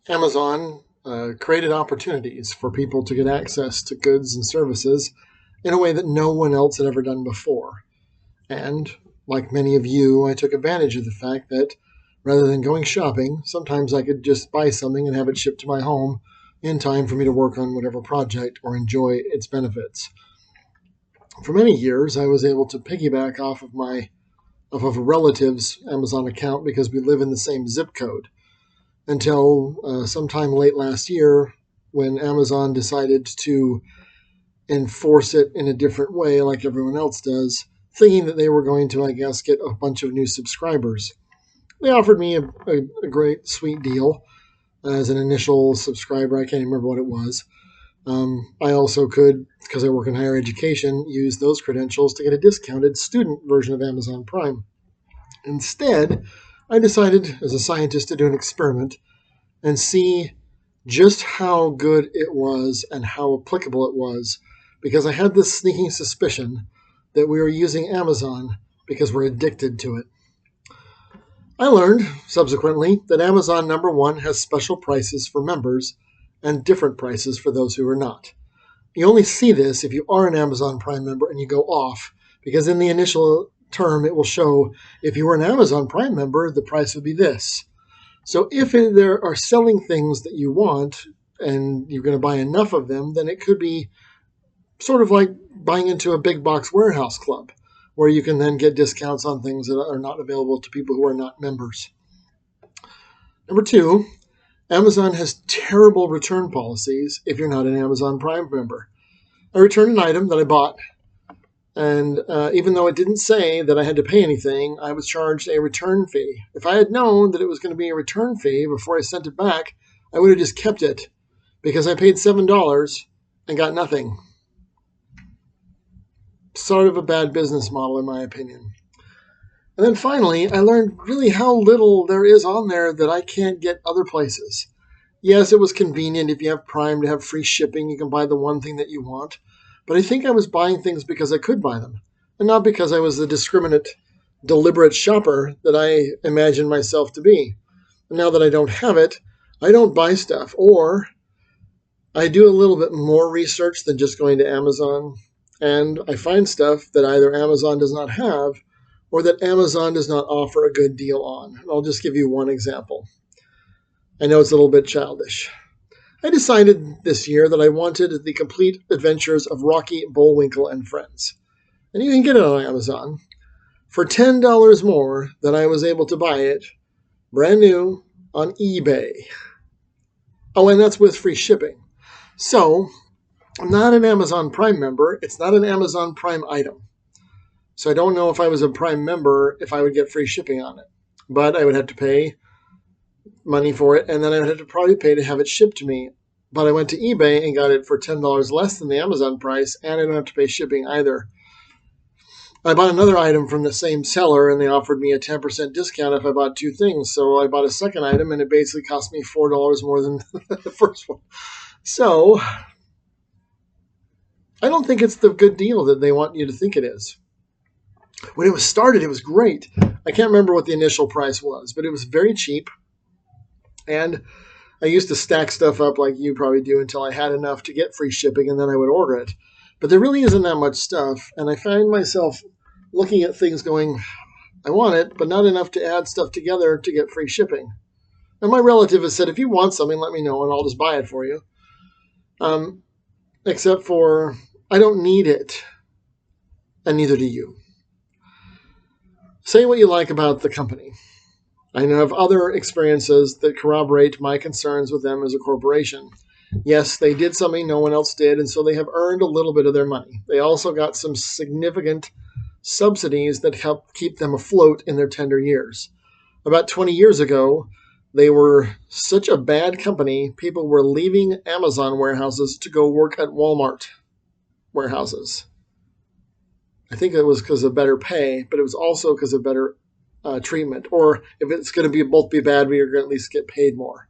Amazon created opportunities for people to get access to goods and services in a way that no one else had ever done before. And like many of you, I took advantage of the fact that rather than going shopping, sometimes I could just buy something and have it shipped to my home in time for me to work on whatever project or enjoy its benefits. For many years, I was able to piggyback off of a relative's Amazon account because we live in the same zip code until sometime late last year when Amazon decided to enforce it in a different way, like everyone else does, thinking that they were going to, I guess, get a bunch of new subscribers. They offered me a great, sweet deal as an initial subscriber. I can't remember what it was. I also could, because I work in higher education, use those credentials to get a discounted student version of Amazon Prime. Instead, I decided as a scientist to do an experiment and see just how good it was and how applicable it was, because I had this sneaking suspicion that we were using Amazon because we're addicted to it. I learned subsequently that Amazon number one has special prices for members and different prices for those who are not. You only see this if you are an Amazon Prime member and you go off, because in the initial term it will show if you were an Amazon Prime member, the price would be this. So if there are selling things that you want and you're going to buy enough of them, then it could be sort of like buying into a big box warehouse club where you can then get discounts on things that are not available to people who are not members. Number two, Amazon has terrible return policies if you're not an Amazon Prime member. I returned an item that I bought, and even though it didn't say that I had to pay anything, I was charged a return fee. If I had known that it was going to be a return fee before I sent it back, I would have just kept it because I paid $7 and got nothing. Sort of a bad business model, in my opinion. And then finally, I learned really how little there is on there that I can't get other places. Yes, it was convenient if you have Prime to have free shipping. You can buy the one thing that you want. But I think I was buying things because I could buy them, and not because I was the discriminate, deliberate shopper that I imagined myself to be. And now that I don't have it, I don't buy stuff, or I do a little bit more research than just going to Amazon, and I find stuff that either Amazon does not have or that Amazon does not offer a good deal on. And I'll just give you one example. I know it's a little bit childish. I decided this year that I wanted the complete adventures of Rocky Bullwinkle and Friends. And you can get it on Amazon for $10 more than I was able to buy it brand new on eBay. Oh, and that's with free shipping. So, I'm not an Amazon Prime member. It's not an Amazon Prime item. So I don't know if I was a Prime member if I would get free shipping on it. But I would have to pay money for it, and then I would have to probably pay to have it shipped to me. But I went to eBay and got it for $10 less than the Amazon price, and I don't have to pay shipping either. I bought another item from the same seller, and they offered me a 10% discount if I bought two things. So I bought a second item, and it basically cost me $4 more than the first one. So I don't think it's the good deal that they want you to think it is. When it was started, it was great. I can't remember what the initial price was, but it was very cheap. And I used to stack stuff up like you probably do until I had enough to get free shipping, and then I would order it. But there really isn't that much stuff, and I find myself looking at things going, I want it, but not enough to add stuff together to get free shipping. And my relative has said, if you want something, let me know, and I'll just buy it for you. Except for, I don't need it, and neither do you. Say what you like about the company. I have other experiences that corroborate my concerns with them as a corporation. Yes, they did something no one else did, and so they have earned a little bit of their money. They also got some significant subsidies that helped keep them afloat in their tender years. About 20 years ago, they were such a bad company, people were leaving Amazon warehouses to go work at Walmart warehouses. I think it was because of better pay, but it was also because of better treatment. Or if it's going to be both be bad, we are going to at least get paid more.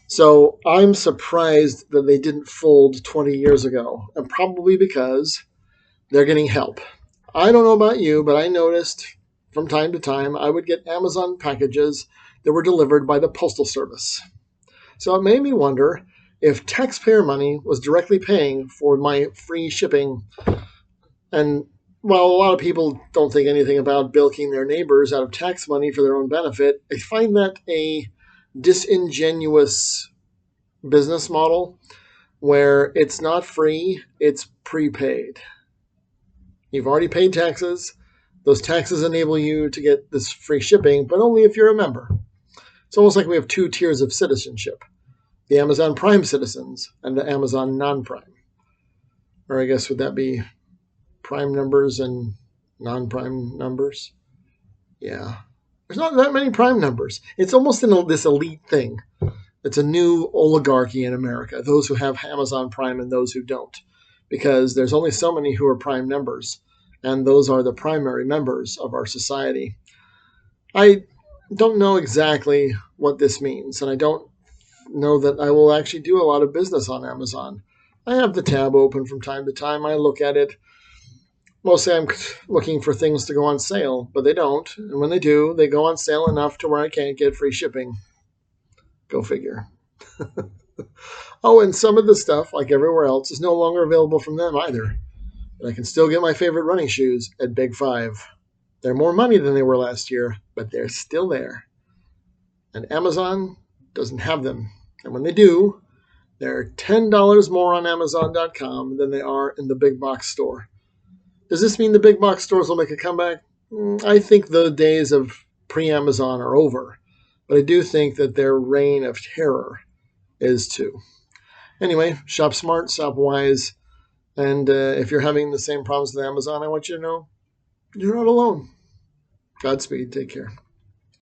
So I'm surprised that they didn't fold 20 years ago, and probably because they're getting help. I don't know about you, but I noticed from time to time I would get Amazon packages that were delivered by the Postal Service. So it made me wonder if taxpayer money was directly paying for my free shipping. And while a lot of people don't think anything about bilking their neighbors out of tax money for their own benefit, I find that a disingenuous business model where it's not free, it's prepaid. You've already paid taxes. Those taxes enable you to get this free shipping, but only if you're a member. It's almost like we have two tiers of citizenship: the Amazon Prime citizens and the Amazon non-Prime. Or I guess would that be Prime numbers and non-Prime numbers? Yeah. There's not that many Prime numbers. It's almost this elite thing. It's a new oligarchy in America, those who have Amazon Prime and those who don't, because there's only so many who are Prime members, and those are the primary members of our society. I don't know exactly what this means, and I don't know that I will actually do a lot of business on Amazon. I have the tab open from time to time. I look at it. Mostly I'm looking for things to go on sale, but they don't. And when they do, they go on sale enough to where I can't get free shipping. Go figure. Oh, and some of the stuff, like everywhere else, is no longer available from them either. But I can still get my favorite running shoes at Big Five. They're more money than they were last year, but they're still there. And Amazon doesn't have them. And when they do, they're $10 more on Amazon.com than they are in the big box store. Does this mean the big box stores will make a comeback? I think the days of pre-Amazon are over. But I do think that their reign of terror is too. Anyway, shop smart, shop wise. And if you're having the same problems with Amazon, I want you to know you're not alone. Godspeed. Take care.